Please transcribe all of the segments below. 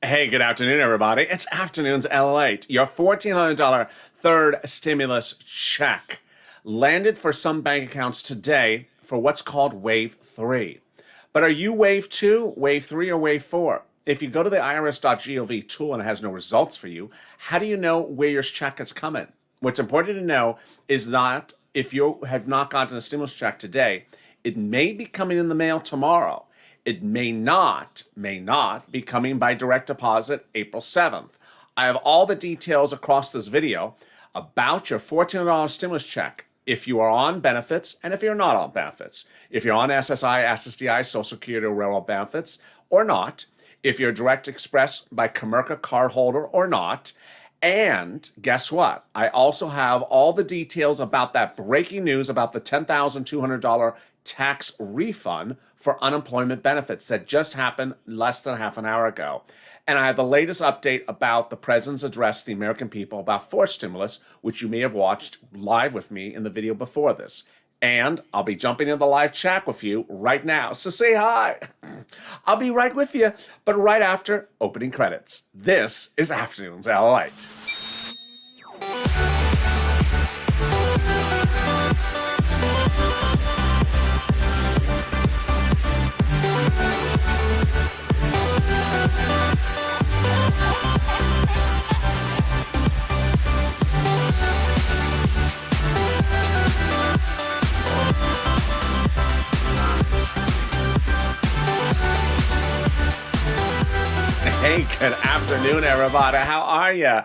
Hey, good afternoon, everybody. It's Afternoons LALATE. Your $1,400 third stimulus check landed for some bank accounts today for what's called Wave 3. But are you Wave 2, Wave 3, or Wave 4? If you go to the IRS.GOV tool and it has no results for you, how do you know where your check is coming? What's important to know is that if you have not gotten a stimulus check today, it may be coming in the mail tomorrow. It may not be coming by direct deposit April 7th. I have all the details across this video about your $1,400 stimulus check if you are on benefits and if you're not on benefits. If you're on SSI, SSDI, Social Security, or Railroad benefits or not. If you're Direct Express by Comerica cardholder or not. And guess what? I also have all the details about that breaking news about the $10,200 tax refund for unemployment benefits that just happened less than half an hour ago. And I have the latest update about the president's address to the American people about forced stimulus, which you may have watched live with me in the video before this. And I'll be jumping in the live chat with you right now. So say hi. I'll be right with you, but right after opening credits. This is Afternoons LALATE. Hey, good afternoon, everybody. How are you?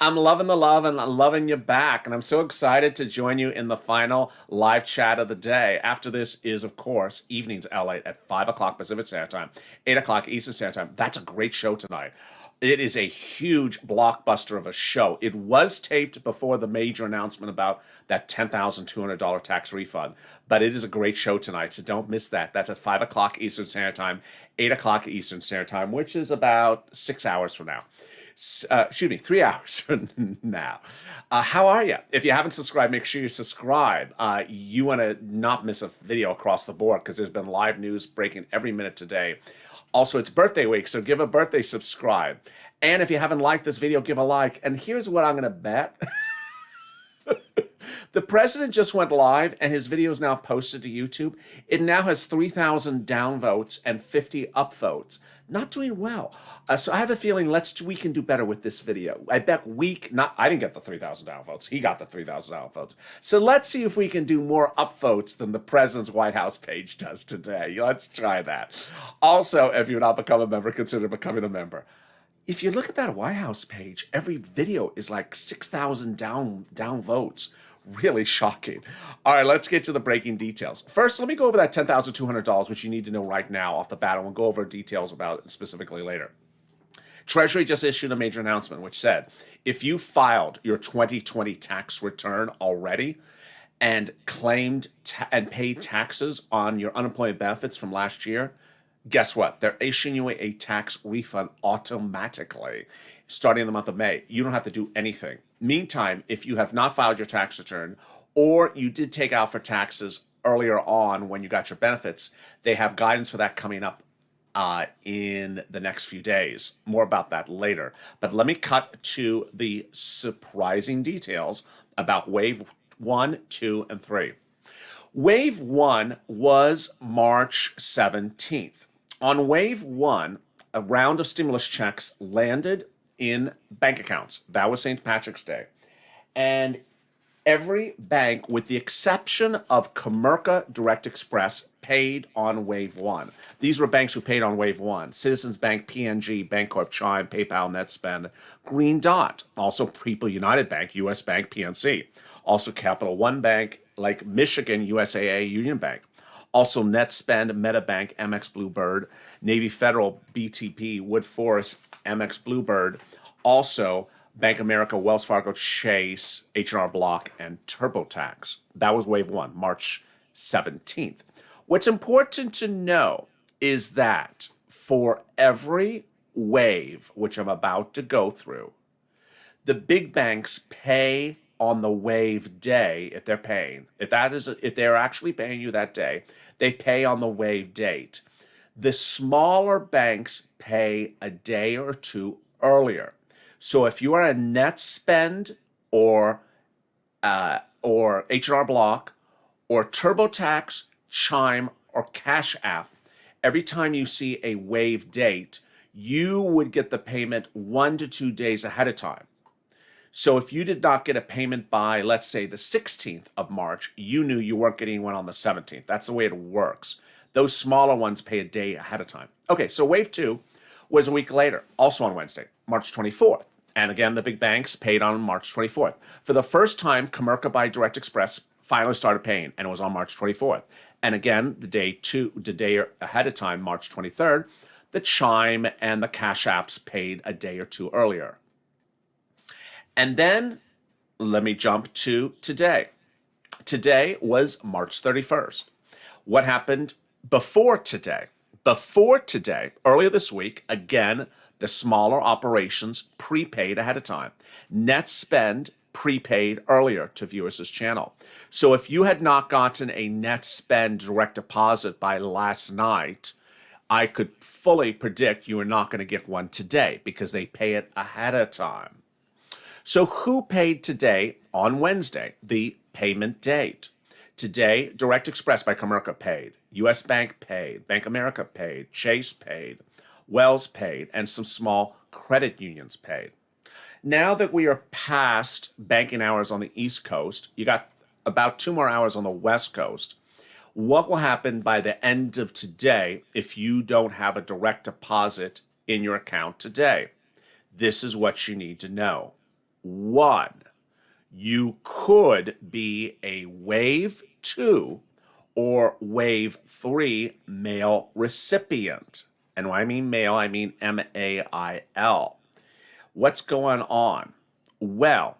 I'm loving the love and I'm loving you back. And I'm so excited to join you in the final live chat of the day. After this is, of course, Evenings LA at 5 o'clock Pacific Standard Time, 8 o'clock Eastern Standard Time. That's a great show tonight. It is a huge blockbuster of a show. It was taped before the major announcement about that $10,200 tax refund, but it is a great show tonight, so don't miss that. That's at 5 o'clock Eastern Standard Time, 8 o'clock Eastern Standard Time, which is about 6 hours from now. 3 hours from now. How are you? If you haven't subscribed, make sure you subscribe. You want to not miss a video across the board because there's been live news breaking every minute today. Also, it's birthday week, so give a birthday subscribe. And if you haven't liked this video, give a like. And here's what I'm going to bet. The president just went live, and his video is now posted to YouTube. It now has 3,000 downvotes and 50 upvotes. Not doing well. So I have a feeling we can do better with this video. I bet I didn't get the 3,000 downvotes. He got the 3,000 downvotes. So let's see if we can do more upvotes than the president's White House page does today. Let's try that. Also, if you're not become a member, consider becoming a member. If you look at that White House page, every video is like 6,000 downvotes. Really shocking. All right, let's get to the breaking details. First, let me go over that $10,200, which you need to know right now off the bat, and we'll go over details about it specifically later. Treasury just issued a major announcement which said if you filed your 2020 tax return already and claimed and paid taxes on your unemployment benefits from last year, guess what? They're issuing you a tax refund automatically starting in the month of May. You don't have to do anything. Meantime, if you have not filed your tax return or you did take out for taxes earlier on when you got your benefits, they have guidance for that coming up in the next few days. More about that later. But let me cut to the surprising details about Wave 1, 2, and 3. Wave 1 was March 17th. On Wave 1, a round of stimulus checks landed in bank accounts. That was St. Patrick's Day. And every bank, with the exception of Comerica Direct Express, paid on Wave 1. These were banks who paid on Wave 1. Citizens Bank, PNG, Bancorp, Chime, PayPal, NetSpend, Green Dot. Also People United Bank, US Bank, PNC. Also Capital One Bank, like Michigan, USAA, Union Bank. Also NetSpend, MetaBank, MX Bluebird, Navy Federal, BTP, Wood Forest, MX Bluebird. Also Bank America, Wells Fargo, Chase, H&R Block, and TurboTax. That was Wave 1, March 17th. What's important to know is that for every wave, which I'm about to go through, the big banks pay on the wave day if they're paying. If they're actually paying you that day, they pay on the wave date. The smaller banks pay a day or two earlier. So if you are a net spend or H&R Block or TurboTax, Chime, or Cash App, every time you see a waive date, you would get the payment 1 to 2 days ahead of time. So if you did not get a payment by, let's say, the 16th of March, you knew you weren't getting one on the 17th. That's the way it works. Those smaller ones pay a day ahead of time. Okay, so wave 2 was a week later, also on Wednesday, March 24th. And again, the big banks paid on March 24th. For the first time, Comerica by Direct Express finally started paying, and it was on March 24th. And again, the day ahead of time, March 23rd, the Chime and the Cash Apps paid a day or two earlier. And then let me jump to today. Today was March 31st. What happened before today? Before today, earlier this week, again, the smaller operations prepaid ahead of time. Net spend prepaid earlier to viewers this channel. So if you had not gotten a net spend direct deposit by last night, I could fully predict you are not going to get one today because they pay it ahead of time. So who paid today on Wednesday, the payment date? Today, Direct Express by Comerica paid, U.S. Bank paid, Bank America paid, Chase paid, Wells paid, and some small credit unions paid. Now that we are past banking hours on the East Coast, you got about 2 more hours on the West Coast. What will happen by the end of today if you don't have a direct deposit in your account today? This is what you need to know. 1, you could be a wave 2 or wave 3 mail recipient. And when I mean mail, I mean M-A-I-L. What's going on? Well,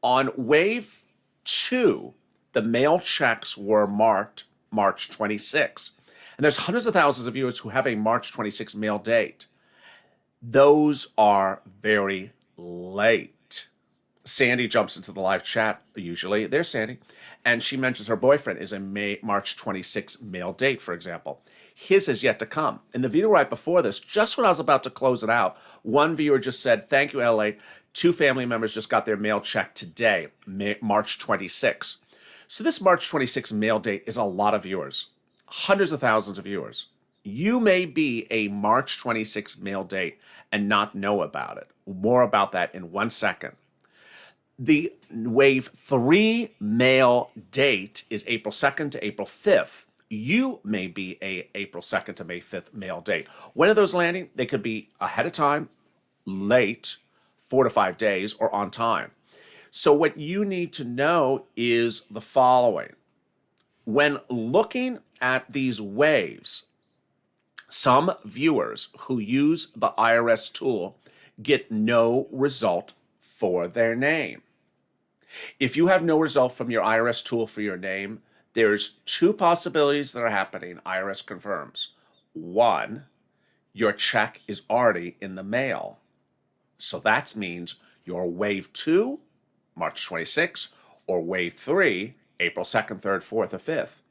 on wave 2, the mail checks were marked March 26. And there's hundreds of thousands of viewers who have a March 26 mail date. Those are very late. Sandy jumps into the live chat, usually. There's Sandy. And she mentions her boyfriend is a March 26 mail date, for example. His has yet to come. In the video right before this, just when I was about to close it out, one viewer just said, "Thank you, LA. 2 family members just got their mail check today, March 26. So this March 26 mail date is a lot of viewers, hundreds of thousands of viewers. You may be a March 26 mail date and not know about it. More about that in 1 second. The wave 3 mail date is April 2nd to April 5th. You may be a April 2nd to May 5th mail date. When are those landing? They could be ahead of time, late, 4 to 5 days, or on time. So what you need to know is the following. When looking at these waves, some viewers who use the IRS tool get no result for their name. If you have no result from your IRS tool for your name, there's 2 possibilities that are happening, IRS confirms. 1, your check is already in the mail. So that means your wave 2, March 26, or wave 3, April 2nd, 3rd, 4th, or 5th.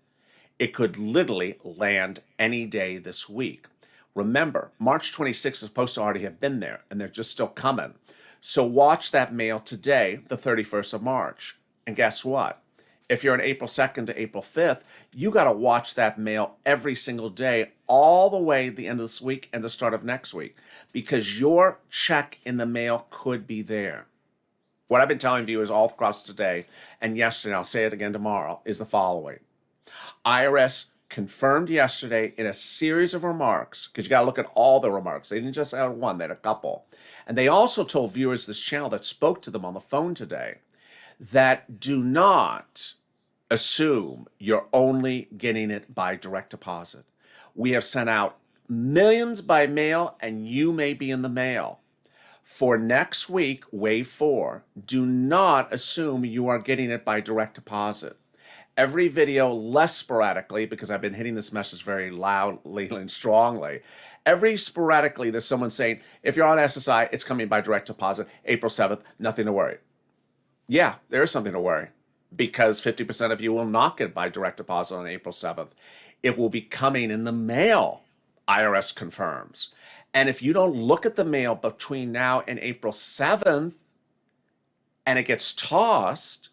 It could literally land any day this week. Remember, March 26 is supposed to already have been there, and they're just still coming. So watch that mail today, the 31st of March. And guess what? If you're on April 2nd to April 5th, you got to watch that mail every single day, all the way at the end of this week and the start of next week, because your check in the mail could be there. What I've been telling viewers all across today and yesterday, I'll say it again tomorrow, is the following. IRS confirmed yesterday in a series of remarks, because you got to look at all the remarks. They didn't just add one, they had a couple. And they also told viewers this channel that spoke to them on the phone today that do not assume you're only getting it by direct deposit. We have sent out millions by mail, and you may be in the mail. For next week, wave 4, do not assume you are getting it by direct deposit. Every video, less sporadically, because I've been hitting this message very loudly and strongly, every sporadically there's someone saying, if you're on SSI, it's coming by direct deposit, April 7th, nothing to worry. Yeah, there is something to worry, because 50% of you will not get by direct deposit on April 7th. It will be coming in the mail, IRS confirms. And if you don't look at the mail between now and April 7th and it gets tossed,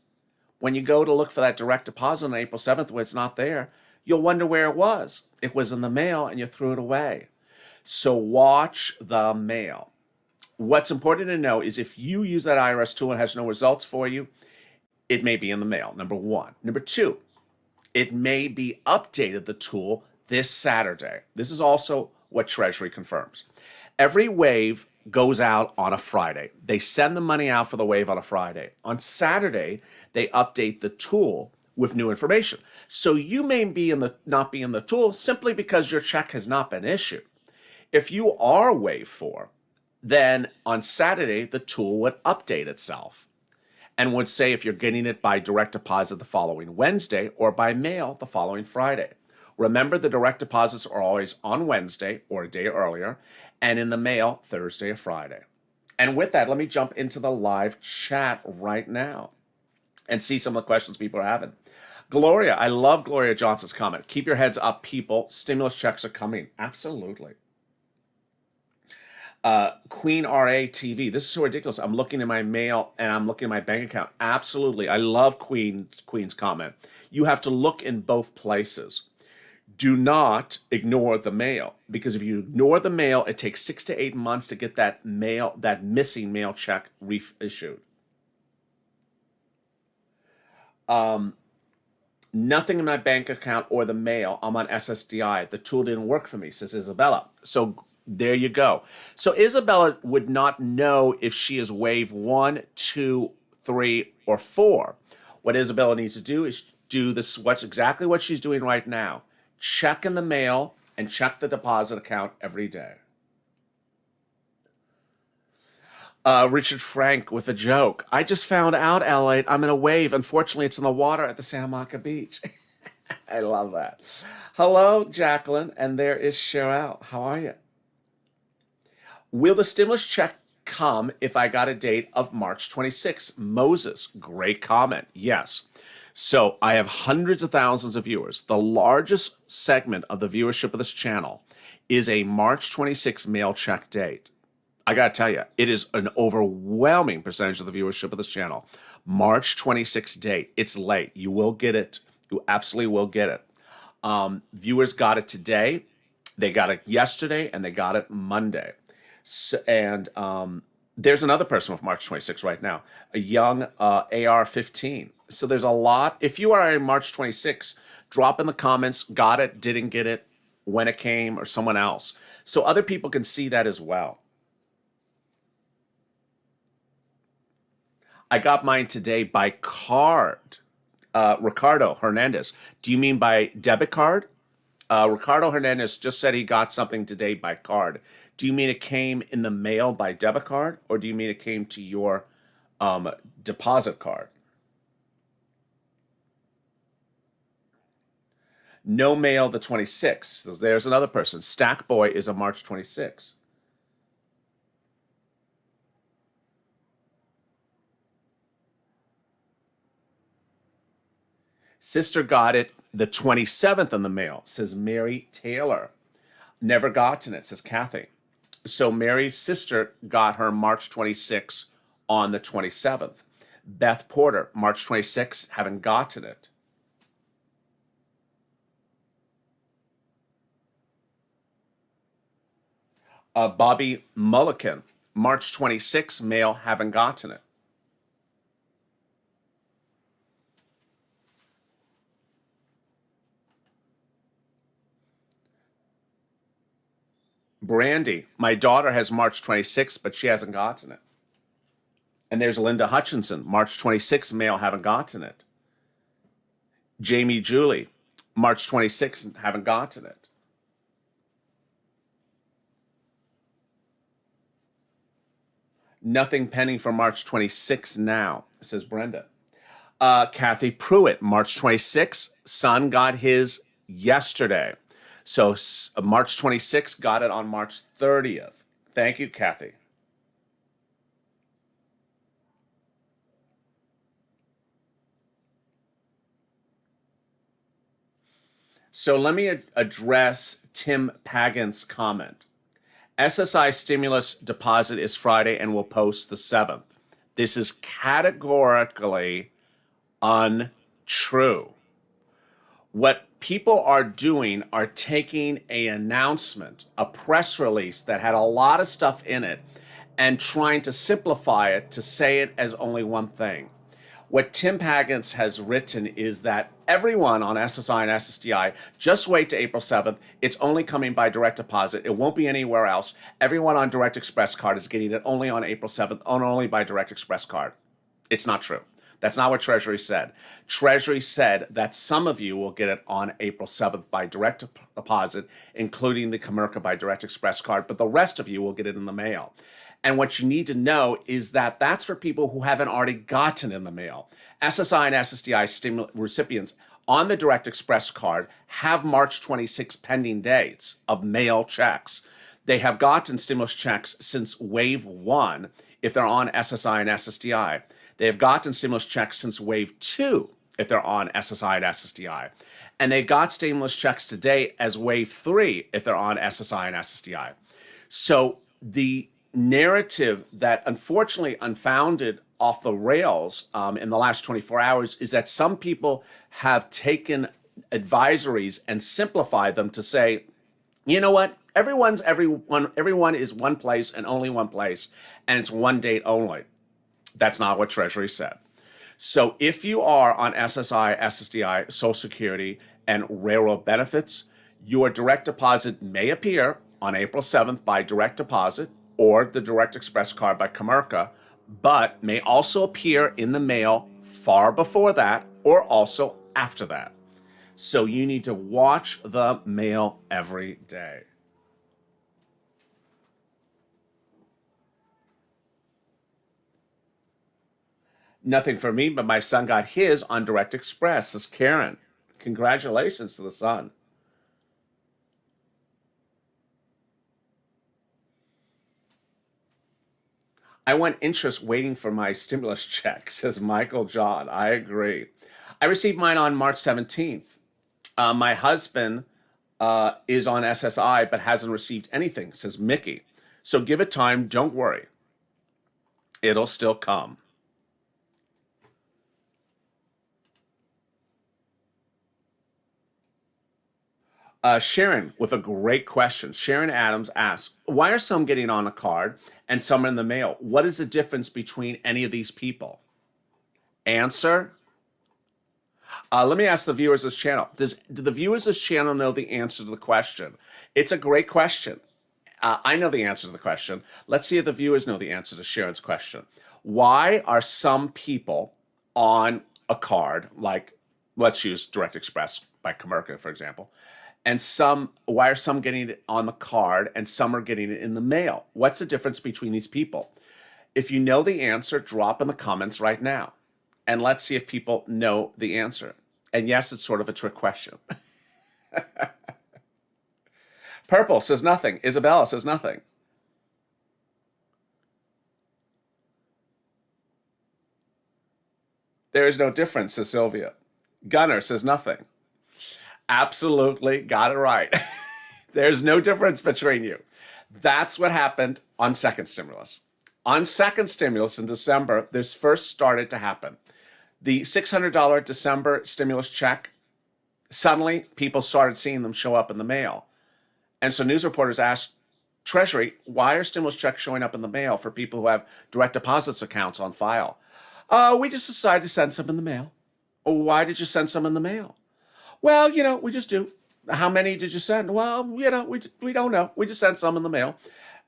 when you go to look for that direct deposit on April 7th when it's not there, you'll wonder where it was. It was in the mail and you threw it away. So watch the mail. What's important to know is if you use that IRS tool and it has no results for you, it may be in the mail, number one. Number two, it may be updated, the tool, this Saturday. This is also what Treasury confirms. Every wave goes out on a Friday. They send the money out for the wave on a Friday. On Saturday, they update the tool with new information. So you may not be in the tool simply because your check has not been issued. If you are wave 4, then on Saturday, the tool would update itself and would say if you're getting it by direct deposit the following Wednesday or by mail the following Friday. Remember, the direct deposits are always on Wednesday or a day earlier, and in the mail, Thursday or Friday. And with that, let me jump into the live chat right now and see some of the questions people are having. Gloria, I love Gloria Johnson's comment. Keep your heads up, people. Stimulus checks are coming. Absolutely. Queen RA TV. This is so ridiculous. I'm looking in my mail and I'm looking at my bank account. Absolutely. I love Queen's comment. You have to look in both places. Do not ignore the mail, because if you ignore the mail, it takes 6 to 8 months to get that missing mail check reissued. Nothing in my bank account or the mail. I'm on SSDI. The tool didn't work for me, says Isabella. So there you go. So Isabella would not know if she is wave 1, 2, 3, or 4. What Isabella needs to do is do this. What's exactly what she's doing right now. Check in the mail and check the deposit account every day. Richard Frank with a joke. I just found out, LA, I'm in a wave. Unfortunately, it's in the water at the Santa Monica Beach. I love that. Hello, Jacqueline, and there is Cheryl. How are you? Will the stimulus check come if I got a date of March 26th? Moses, great comment. Yes. So I have hundreds of thousands of viewers. The largest segment of the viewership of this channel is a March 26th mail check date. I got to tell you, it is an overwhelming percentage of the viewership of this channel. March 26th date. It's late. You will get it. You absolutely will get it. Viewers got it today. They got it yesterday, and they got it Monday. So, and there's another person with March 26th right now, a young AR-15. So there's a lot. If you are in March 26th, drop in the comments, got it, didn't get it, when it came, or someone else. So other people can see that as well. I got mine today by card. Ricardo Hernandez. Do you mean by debit card? Ricardo Hernandez just said he got something today by card. Do you mean it came in the mail by debit card, or do you mean it came to your deposit card? No mail the 26th. There's another person. Stack Boy is a March 26th. Sister got it the 27th in the mail, says Mary Taylor. Never gotten it, says Kathy. So Mary's sister got her March 26th on the 27th. Beth Porter, March 26th, haven't gotten it. Bobby Mullican, March 26th, mail, haven't gotten it. Brandy, my daughter has March 26th, but she hasn't gotten it. And there's Linda Hutchinson, March 26th, mail, haven't gotten it. Jamie Julie, March 26th, haven't gotten it. Nothing pending for March 26th now, says Brenda. Kathy Pruitt, March 26th, son got his yesterday. So March 26th, got it on March 30th. Thank you, Kathy. So let me address Tim Pagan's comment. SSI stimulus deposit is Friday and will post the 7th. This is categorically untrue. What people are doing are taking an announcement, a press release that had a lot of stuff in it, and trying to simplify it to say it as only one thing. What Tim Pagans has written is that everyone on SSI and SSDI, just wait to April 7th. It's only coming by direct deposit. It won't be anywhere else. Everyone on Direct Express card is getting it only on April 7th, and only by Direct Express card. It's not true. That's not what Treasury said. Treasury said that some of you will get it on April 7th by direct deposit, including the Comerica by Direct Express card, but the rest of you will get it in the mail. And what you need to know is that that's for people who haven't already gotten in the mail. SSI and SSDI recipients on the Direct Express card have March 26 pending dates of mail checks. They have gotten stimulus checks since Wave 1 if they're on SSI and SSDI. They have gotten stimulus checks since Wave 2 if they're on SSI and SSDI. And they got stimulus checks today as Wave 3 if they're on SSI and SSDI. So the narrative that unfortunately unfounded off the rails in the last 24 hours is that some people have taken advisories and simplified them to say, you know what, everyone is one place and only one place, and it's one date only. That's not what Treasury said. So if you are on SSI, SSDI, Social Security, and railroad benefits, your direct deposit may appear on April 7th by direct deposit or the Direct Express card by Comerica, but may also appear in the mail far before that or also after that. So you need to watch the mail every day. Nothing for me, but my son got his on Direct Express, says Karen. Congratulations to the son. I want interest waiting for my stimulus check, says Michael John. I agree. I received mine on March 17th. My husband is on SSI but hasn't received anything, says Mickey. So give it time. Don't worry. It'll still come. Sharon with a great question. Sharon Adams asks, why are some getting on a card and some are in the mail? What is the difference between any of these people? Answer. Let me ask the viewers of this channel. Do the viewers of this channel know the answer to the question? It's a great question. I know the answer to the question. Let's see if the viewers know the answer to Sharon's question. Why are some people on a card, like let's use Direct Express by Comerica, for example, and why are some getting it on the card and some are getting it in the mail? What's the difference between these people? If you know the answer, drop in the comments right now. And let's see if people know the answer. And yes, it's sort of a trick question. Purple says nothing. Isabella says nothing. There is no difference, says Sylvia. Gunner says nothing. Absolutely got it right. There's no difference between you. That's what happened on second stimulus. On second stimulus in December, this first started to happen. The $600 December stimulus check, suddenly people started seeing them show up in the mail. And so news reporters asked Treasury, why are stimulus checks showing up in the mail for people who have direct deposits accounts on file? We just decided to send some in the mail. Why did you send some in the mail? Well, we just do. How many did you send? Well, we don't know. We just sent some in the mail.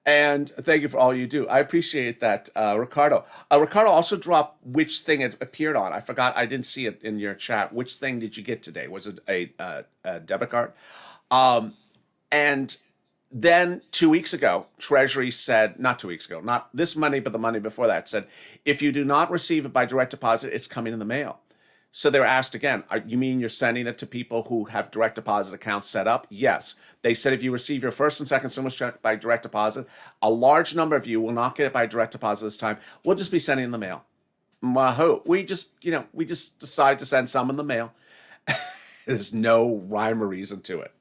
And thank you for all you do. I appreciate that, Ricardo. Ricardo also dropped which thing it appeared on. I forgot. I didn't see it in your chat. Which thing did you get today? Was it a debit card? And then 2 weeks ago, Treasury said, not 2 weeks ago, not this Monday, but the Monday before that, said, if you do not receive it by direct deposit, it's coming in the mail. So they were asked again, you mean you're sending it to people who have direct deposit accounts set up? Yes. They said if you receive your first and second stimulus check by direct deposit, a large number of you will not get it by direct deposit this time. We'll just be sending in the mail. Wahoo. We just decide to send some in the mail. There's no rhyme or reason to it.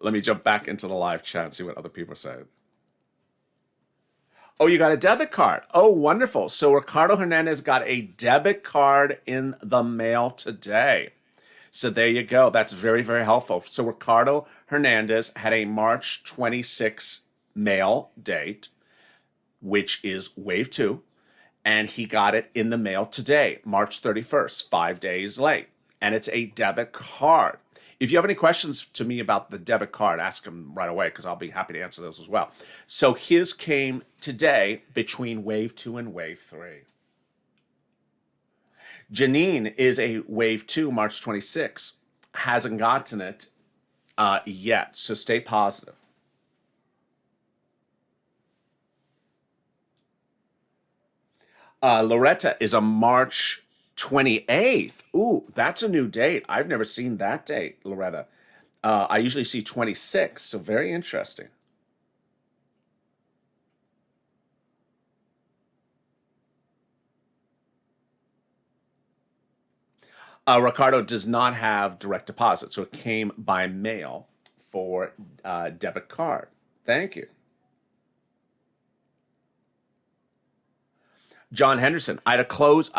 Let me jump back into the live chat and see what other people are saying. Oh, you got a debit card. Oh, wonderful. So Ricardo Hernandez got a debit card in the mail today. So there you go. That's very, very helpful. So Ricardo Hernandez had a March 26 mail date, which is wave 2, and he got it in the mail today, March 31st, 5 days late. And it's a debit card. If you have any questions to me about the debit card, ask them right away because I'll be happy to answer those as well. So his came today between wave 2 and wave 3. Janine is a wave 2, March 26. Hasn't gotten it yet, so stay positive. Loretta is a March 28th. Ooh, that's a new date. I've never seen that date, Loretta. I usually see 26, so very interesting. Ricardo does not have direct deposit, so it came by mail for debit card. Thank you. John Henderson, I had closed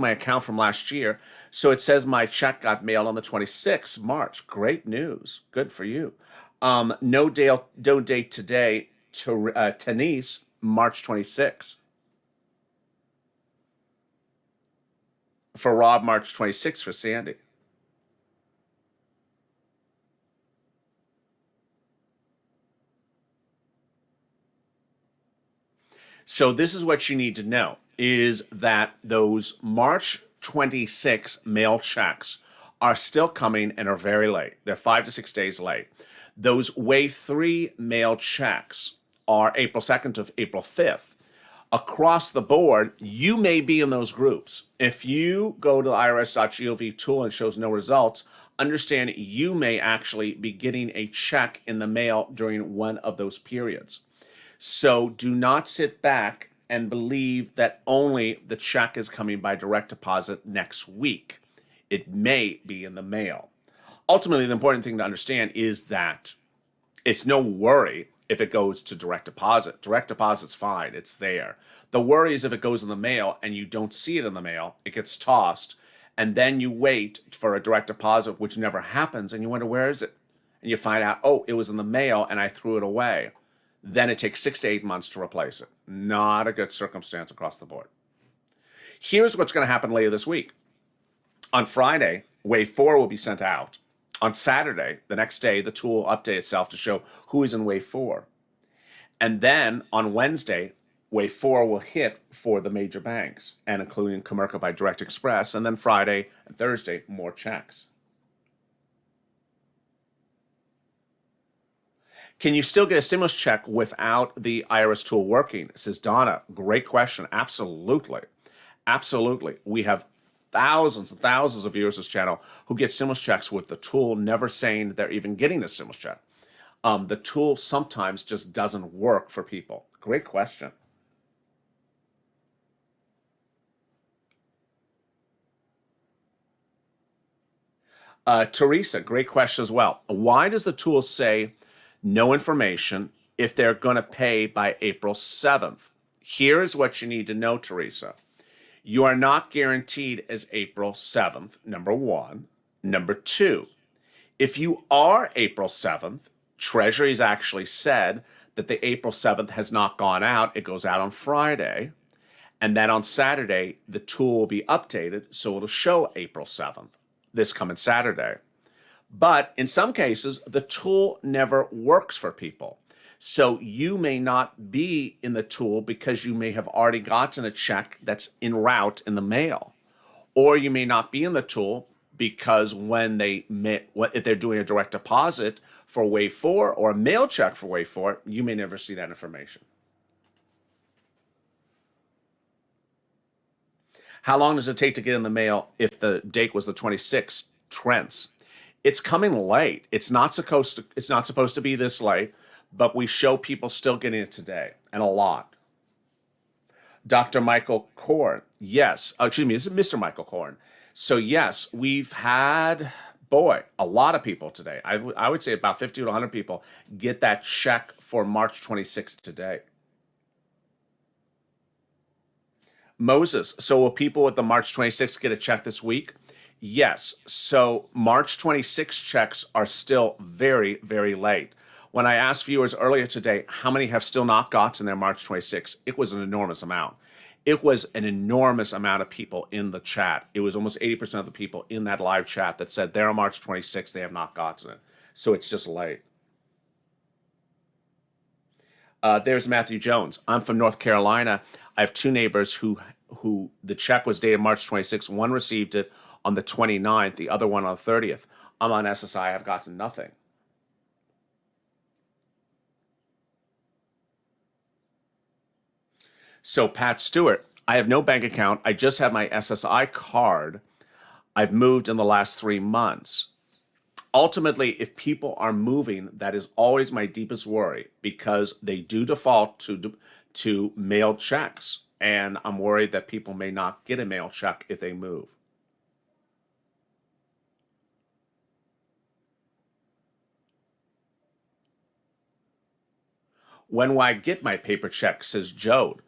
my account from last year, so it says my check got mailed on the 26th March. Great news. Good for you. No date today to Tenise, March 26th. For Rob, March 26th for Sandy. So this is what you need to know, is that those March 26 mail checks are still coming and are very late. They're 5 to 6 days late. Those wave 3 mail checks are April 2nd to April 5th. Across the board, you may be in those groups. If you go to the IRS.GOV tool and it shows no results, understand you may actually be getting a check in the mail during one of those periods. So do not sit back and believe that only the check is coming by direct deposit next week. It may be in the mail. Ultimately, the important thing to understand is that it's no worry if it goes to direct deposit. Direct deposit's fine. It's there. The worry is if it goes in the mail and you don't see it in the mail, it gets tossed, and then you wait for a direct deposit, which never happens, and you wonder, where is it? And you find out, oh, it was in the mail and I threw it away. Then it takes 6 to 8 months to replace it. Not a good circumstance across the board. Here's what's going to happen later this week. On Friday, wave 4 will be sent out. On Saturday, the next day, the tool will update itself to show who is in wave 4. And then on Wednesday, wave 4 will hit for the major banks, and including Comerica by Direct Express. And then Friday and Thursday, more checks. Can you still get a stimulus check without the IRS tool working? Says Donna. Great question. Absolutely. Absolutely. We have thousands and thousands of viewers of this channel who get stimulus checks with the tool never saying they're even getting a stimulus check. The tool sometimes just doesn't work for people. Great question. Teresa, great question as well. Why does the tool say no information if they're going to pay by April 7th? Here's what you need to know, Teresa. You are not guaranteed as April 7th, number one. Number two, if you are April 7th, Treasury's actually said that the April 7th has not gone out. It goes out on Friday. And then on Saturday, the tool will be updated, so it'll show April 7th, this coming Saturday. But in some cases, the tool never works for people. So you may not be in the tool because you may have already gotten a check that's en route in the mail. Or you may not be in the tool because if they're doing a direct deposit for wave 4 or a mail check for wave 4, you may never see that information. How long does it take to get in the mail if the date was the 26th? Trents. It's coming late. It's not supposed to be this late, but we show people still getting it today, and a lot. Dr. Michael Korn. Yes. Excuse me, this is Mr. Michael Korn. So, yes, we've had, boy, a lot of people today. I would say about 50 to 100 people get that check for March 26th today. Moses. So, will people with the March 26th get a check this week? Yes. So, March 26th checks are still very, very late. When I asked viewers earlier today how many have still not gotten their March 26th, it was an enormous amount. It was an enormous amount of people in the chat. It was almost 80% of the people in that live chat that said they're on March 26th, they have not gotten it. So it's just late. There's Matthew Jones. I'm from North Carolina. I have two neighbors who the check was dated March 26th. One received it on the 29th, the other one on the 30th. I'm on SSI. I've gotten nothing. So Pat Stewart, I have no bank account. I just have my SSI card. I've moved in the last 3 months. Ultimately, if people are moving, that is always my deepest worry because they do default to mailed checks. And I'm worried that people may not get a mail check if they move. When will I get my paper check, says Jode.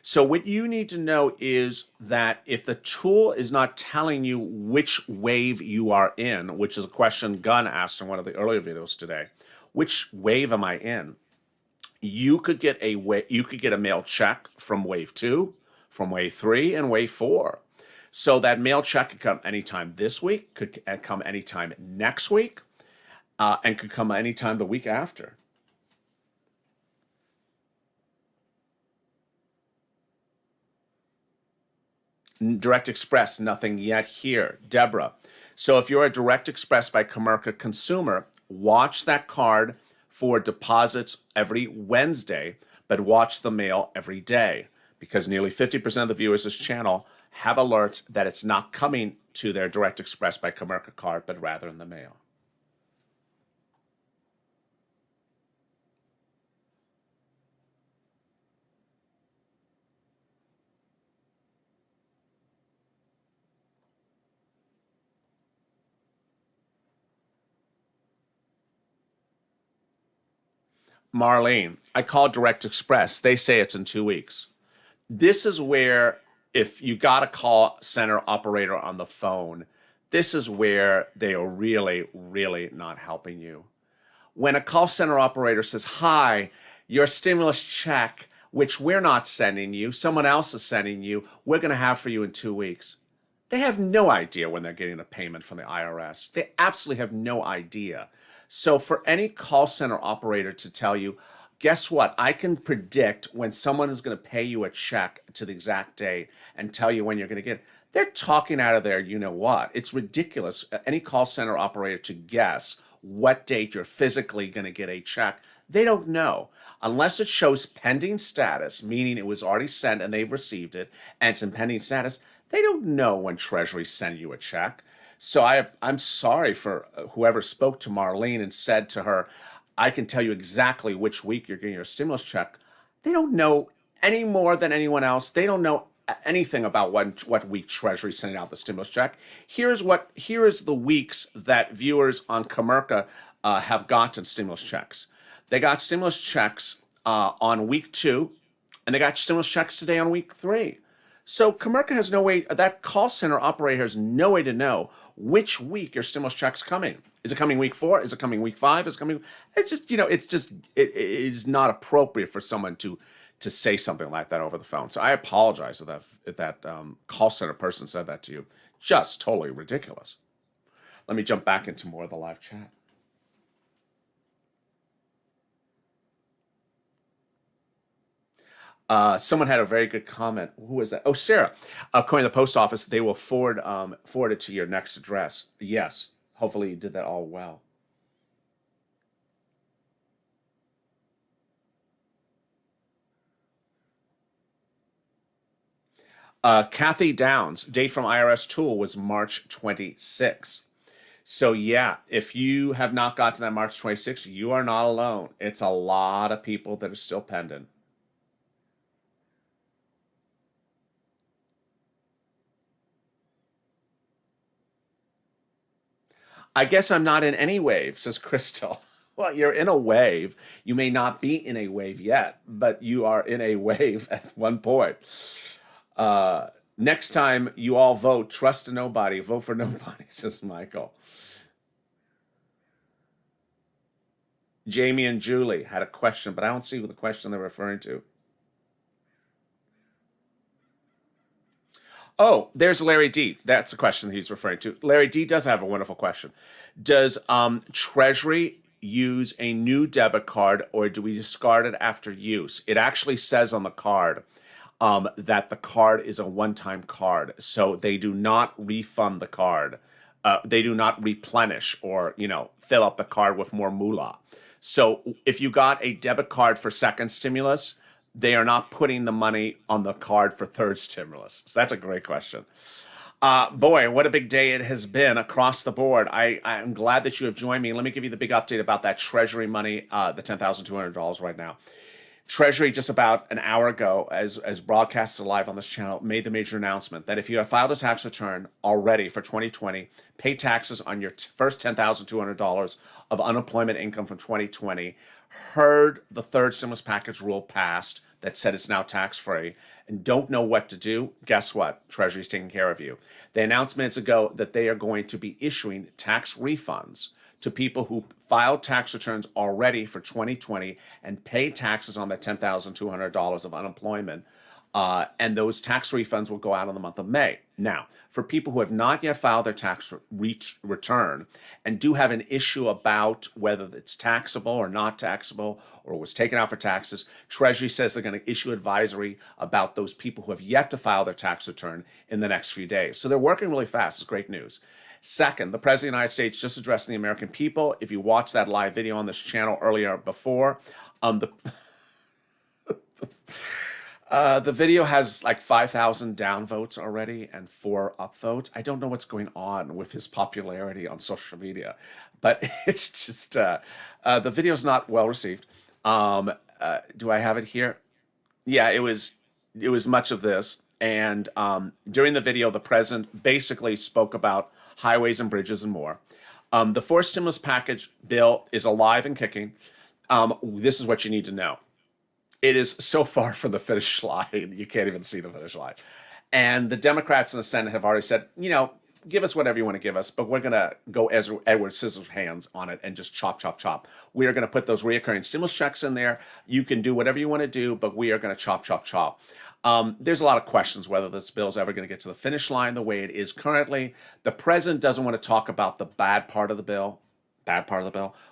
So what you need to know is that if the tool is not telling you which wave you are in, which is a question Gunn asked in one of the earlier videos today, which wave am I in? You could get a mail check from wave 2, from wave 3, and wave 4. So that mail check could come anytime this week, could come anytime next week, and could come anytime the week after. Direct Express, nothing yet here. Deborah. So if you're a Direct Express by Comerica consumer, watch that card for deposits every Wednesday, but watch the mail every day because nearly 50% of the viewers of this channel have alerts that it's not coming to their Direct Express by Comerica card, but rather in the mail. Marlene, I called Direct Express. They say it's in 2 weeks. This is where, if you got a call center operator on the phone, this is where they are really, really not helping you. When a call center operator says, hi, your stimulus check, which we're not sending you, someone else is sending you, we're going to have for you in 2 weeks. They have no idea when they're getting a payment from the IRS. They absolutely have no idea. So for any call center operator to tell you, guess what? I can predict when someone is going to pay you a check to the exact date and tell you when you're going to get it. They're talking out of their you know what. It's ridiculous. Any call center operator to guess what date you're physically going to get a check. They don't know. Unless it shows pending status, meaning it was already sent and they've received it, and it's in pending status, they don't know when Treasury sent you a check. So I'm sorry for whoever spoke to Marlene and said to her, I can tell you exactly which week you're getting your stimulus check. They don't know any more than anyone else. They don't know anything about what week Treasury sent out the stimulus check. Here is the weeks that viewers on Comerica have gotten stimulus checks. They got stimulus checks on week 2, and they got stimulus checks today on week 3. So Comerica has no way, that call center operator has no way to know which week your stimulus check's coming. Is it coming week 4? Is it coming week 5? Is it coming? It's just, it is not appropriate for someone to say something like that over the phone. So I apologize if that call center person said that to you. Just totally ridiculous. Let me jump back into more of the live chat. Someone had a very good comment. Who was that? Oh, Sarah. According to the post office, they will forward it to your next address. Yes. Hopefully you did that all well. Kathy Downs, date from IRS tool was March 26th. So yeah, if you have not got to that March 26th, you are not alone. It's a lot of people that are still pending. I guess I'm not in any wave, says Crystal. Well, you're in a wave. You may not be in a wave yet, but you are in a wave at one point. Next time you all vote, trust nobody, vote for nobody, says Michael. Jamie and Julie had a question, but I don't see the question they're referring to. Oh, there's Larry D. That's the question he's referring to. Larry D does have a wonderful question. Does Treasury use a new debit card, or do we discard it after use? It actually says on the card that the card is a one-time card, so they do not refund the card. They do not replenish or fill up the card with more moolah. So if you got a debit card for second stimulus, they are not putting the money on the card for third stimulus. So that's a great question. Boy, what a big day it has been across the board. I'm glad that you have joined me. Let me give you the big update about that Treasury money, the $10,200 right now. Treasury, just about an hour ago, as broadcasted live on this channel, made the major announcement that if you have filed a tax return already for 2020, pay taxes on your first $10,200 of unemployment income from 2020, heard the third stimulus package rule passed that said it's now tax-free, and don't know what to do, guess what? Treasury's taking care of you. They announced minutes ago that they are going to be issuing tax refunds to people who filed tax returns already for 2020 and pay taxes on that $10,200 of unemployment. And those tax refunds will go out in the month of May. Now, for people who have not yet filed their tax return and do have an issue about whether it's taxable or not taxable or was taken out for taxes, Treasury says they're going to issue advisory about those people who have yet to file their tax return in the next few days. So they're working really fast. It's great news. Second, the President of the United States just addressing the American people. If you watched that live video on this channel earlier before, the video has like 5,000 downvotes already and 4 upvotes. I don't know what's going on with his popularity on social media, but it's just the video is not well received. Do I have it here? Yeah, it was much of this. And during the video, the president basically spoke about highways and bridges and more. The fourth stimulus package bill is alive and kicking. This is what you need to know. It is so far from the finish line, you can't even see the finish line. And the Democrats in the Senate have already said, give us whatever you want to give us, but we're going to go Edward Scissorhands on it and just chop, chop, chop. We are going to put those reoccurring stimulus checks in there. You can do whatever you want to do, but we are going to chop, chop, chop. There's a lot of questions whether this bill is ever going to get to the finish line the way it is currently. The president doesn't want to talk about the bad part of the bill,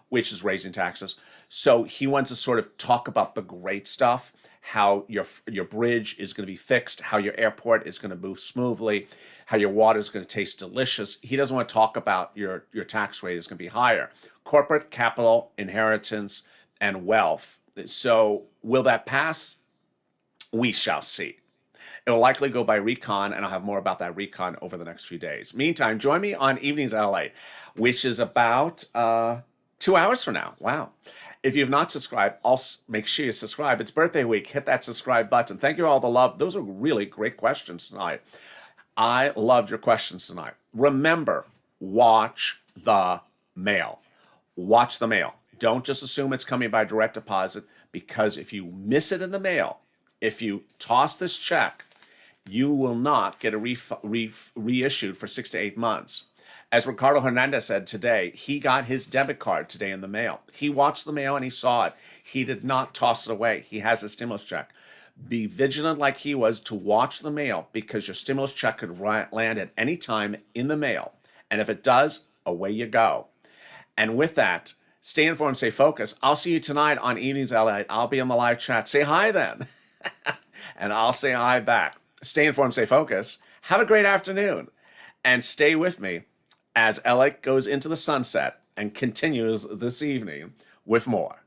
which is raising taxes. So he wants to sort of talk about the great stuff, how your bridge is going to be fixed, how your airport is going to move smoothly, how your water is going to taste delicious. He doesn't want to talk about your tax rate is going to be higher. Corporate, capital, inheritance, and wealth. So will that pass? We shall see. It will likely go by recon, and I'll have more about that recon over the next few days. Meantime, join me on Evenings LA, which is about 2 hours from now. Wow. If you have not subscribed, make sure you subscribe. It's birthday week. Hit that subscribe button. Thank you for all the love. Those are really great questions tonight. I loved your questions tonight. Remember, watch the mail. Watch the mail. Don't just assume it's coming by direct deposit, because if you miss it in the mail, if you toss this check, you will not get a reissued for 6 to 8 months. As Ricardo Hernandez said today, he got his debit card today in the mail. He watched the mail and he saw it. He did not toss it away. He has a stimulus check. Be vigilant like he was to watch the mail, because your stimulus check could land at any time in the mail. And if it does, away you go. And with that, stay informed, stay focused. I'll see you tonight on Evenings LA. I'll be on the live chat. Say hi then. And I'll say hi back. Stay informed, stay focused. Have a great afternoon. And stay with me as LA goes into the sunset and continues this evening with more.